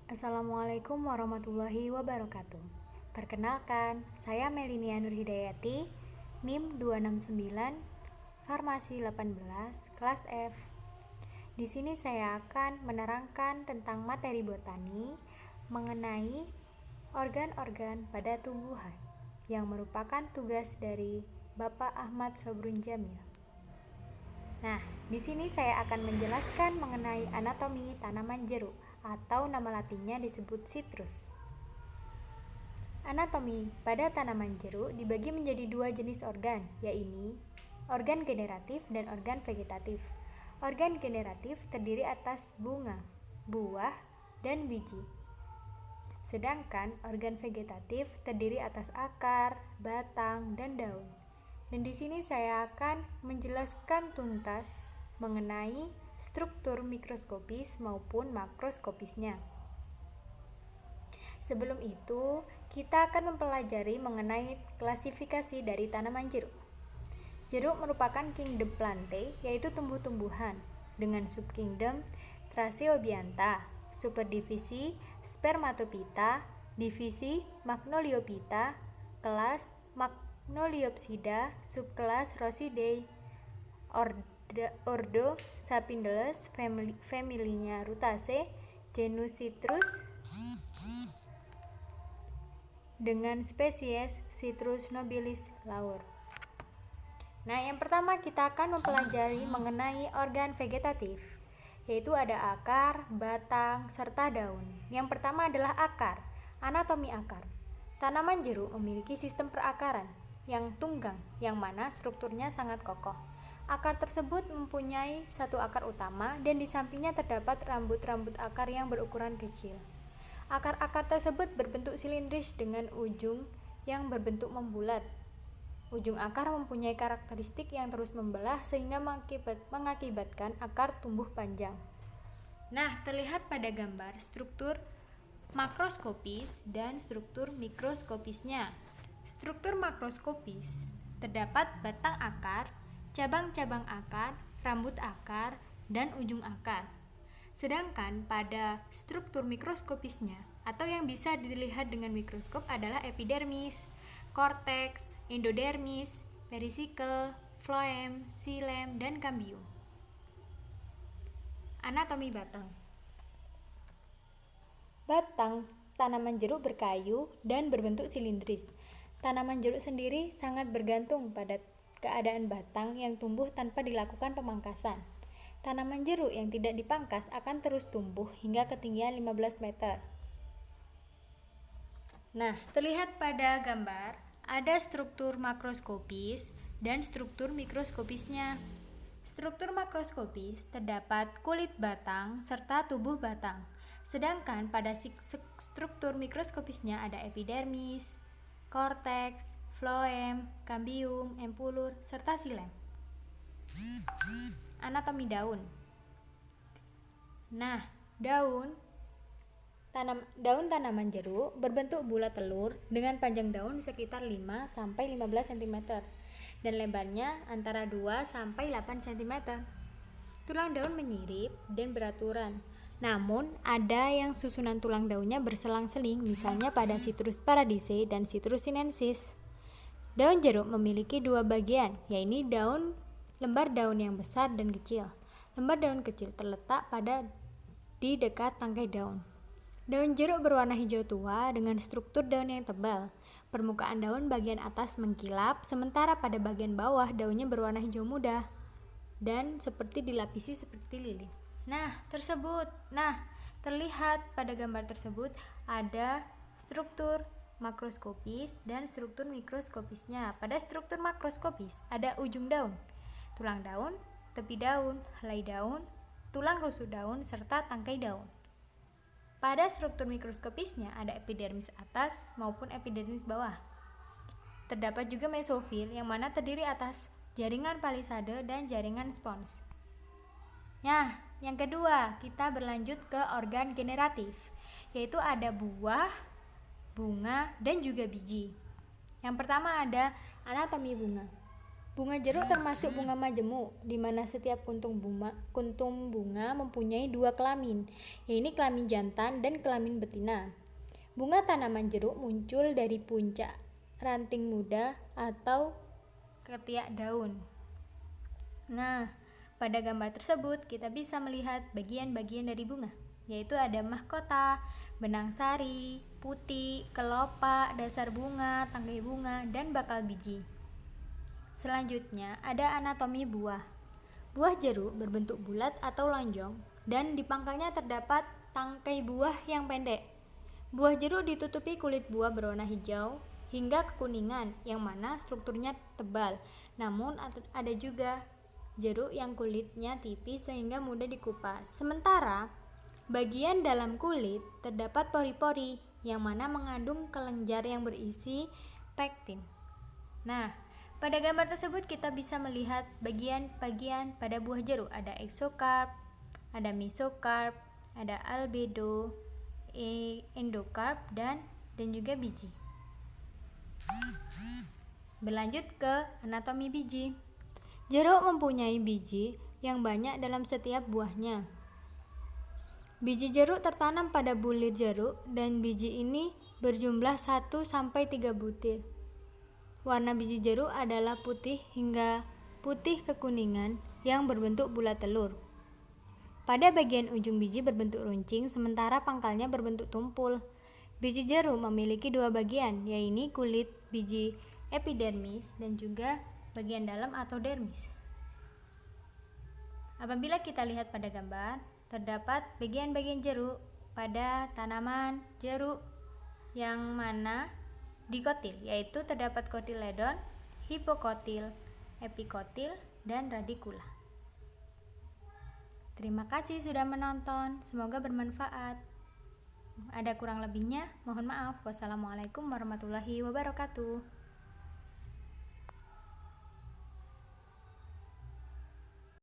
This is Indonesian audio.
Assalamualaikum warahmatullahi wabarakatuh. Perkenalkan, saya Melinia Nurhidayati, NIM 269, Farmasi 18, kelas F. Di sini saya akan menerangkan tentang materi botani mengenai organ-organ pada tumbuhan yang merupakan tugas dari Bapak Ahmad Sobrun Jamil. Nah, di sini saya akan menjelaskan mengenai anatomi tanaman jeruk atau nama latinnya disebut citrus. Anatomi pada tanaman jeruk dibagi menjadi dua jenis organ, yaitu organ generatif dan organ vegetatif. Organ generatif terdiri atas bunga, buah, dan biji. Sedangkan organ vegetatif terdiri atas akar, batang, dan daun. Dan di sini saya akan menjelaskan tuntas mengenai struktur mikroskopis maupun makroskopisnya. Sebelum itu, kita akan mempelajari mengenai klasifikasi dari tanaman jeruk. Jeruk merupakan kingdom Plantae, yaitu tumbuh-tumbuhan, dengan subkingdom Thraceobiantha, superdivisi Spermatophyta, divisi Magnoliophyta, kelas Magnoliopsida, subkelas Rhosidae, ordo Sapindelus, familinya Rutaceae, genus Citrus, dengan spesies Citrus nobilis Laur. Nah, yang pertama kita akan mempelajari mengenai organ vegetatif, yaitu ada akar, batang, serta daun. Yang pertama adalah akar. Anatomi akar. Tanaman jeruk memiliki sistem perakaran yang tunggang, yang mana strukturnya sangat kokoh. Akar tersebut mempunyai satu akar utama dan di sampingnya terdapat rambut-rambut akar yang berukuran kecil. Akar-akar tersebut berbentuk silindris dengan ujung yang berbentuk membulat. Ujung akar mempunyai karakteristik yang terus membelah sehingga mengakibatkan akar tumbuh panjang. Nah, terlihat pada gambar struktur makroskopis dan struktur mikroskopisnya. Struktur makroskopis terdapat batang akar, cabang-cabang akar, rambut akar, dan ujung akar. Sedangkan pada struktur mikroskopisnya atau yang bisa dilihat dengan mikroskop adalah epidermis, korteks, endodermis, perisikel, floem, xilem, dan cambium. Anatomi batang. Batang tanaman jeruk berkayu dan berbentuk silindris. Tanaman jeruk sendiri sangat bergantung pada keadaan batang yang tumbuh tanpa dilakukan pemangkasan. Tanaman jeruk yang tidak dipangkas akan terus tumbuh hingga ketinggian 15 meter. Nah, terlihat pada gambar ada struktur makroskopis dan struktur mikroskopisnya. Struktur makroskopis terdapat kulit batang serta tubuh batang. Sedangkan pada struktur mikroskopisnya ada epidermis, korteks, floem, cambium, empulur, serta xilem. Anatomi daun. Nah, daun tanaman jeruk berbentuk bulat telur dengan panjang daun sekitar 5-15 cm dan lebarnya antara 2-8 cm. Tulang daun menyirip dan beraturan. Namun, ada yang susunan tulang daunnya berselang-seling, misalnya pada Citrus paradisae dan Citrus sinensis. Daun jeruk memiliki dua bagian, yaitu lembar daun yang besar dan kecil. Lembar daun kecil terletak di dekat tangkai daun. Daun jeruk berwarna hijau tua dengan struktur daun yang tebal. Permukaan daun bagian atas mengkilap, sementara pada bagian bawah daunnya berwarna hijau muda dan seperti dilapisi seperti lilin. Nah, terlihat pada gambar tersebut ada struktur makroskopis dan struktur mikroskopisnya. Pada struktur makroskopis ada ujung daun, tulang daun, tepi daun, helai daun, tulang rusuk daun, serta tangkai daun. Pada struktur mikroskopisnya ada epidermis atas maupun epidermis bawah. Terdapat juga mesofil yang mana terdiri atas jaringan palisade dan jaringan spons. Nah, yang kedua, kita berlanjut ke organ generatif, yaitu ada buah, bunga, dan juga biji. Yang pertama ada anatomi bunga. Bunga jeruk termasuk bunga majemuk, di mana setiap kuntum bunga mempunyai dua kelamin, yaitu kelamin jantan dan kelamin betina. Bunga tanaman jeruk muncul dari puncak ranting muda atau ketiak daun. Nah, pada gambar tersebut kita bisa melihat bagian-bagian dari bunga, yaitu ada mahkota, benang sari, putik, kelopak, dasar bunga, tangkai bunga, dan bakal biji. Selanjutnya ada anatomi buah. Buah jeruk berbentuk bulat atau lonjong dan di pangkalnya terdapat tangkai buah yang pendek. Buah jeruk ditutupi kulit buah berwarna hijau hingga kekuningan yang mana strukturnya tebal. Namun ada juga jeruk yang kulitnya tipis sehingga mudah dikupas. Sementara bagian dalam kulit terdapat pori-pori yang mana mengandung kelenjar yang berisi pektin. Nah, pada gambar tersebut kita bisa melihat bagian-bagian pada buah jeruk. Ada exocarp, ada mesocarp, ada albedo, endocarp, dan juga biji. Berlanjut ke anatomi biji. Jeruk mempunyai biji yang banyak dalam setiap buahnya. Biji jeruk tertanam pada bulir jeruk dan biji ini berjumlah 1-3 butir. Warna biji jeruk adalah putih hingga putih kekuningan yang berbentuk bulat telur. Pada bagian ujung biji berbentuk runcing, sementara pangkalnya berbentuk tumpul. Biji jeruk memiliki dua bagian, yaitu kulit biji epidermis dan juga bagian dalam atau dermis. Apabila kita lihat pada gambar, terdapat bagian-bagian jeruk pada tanaman jeruk yang mana dikotil, yaitu terdapat kotiledon, hipokotil, epikotil, dan radikula. Terima kasih sudah menonton, semoga bermanfaat. Ada kurang lebihnya, mohon maaf. Wassalamualaikum warahmatullahi wabarakatuh.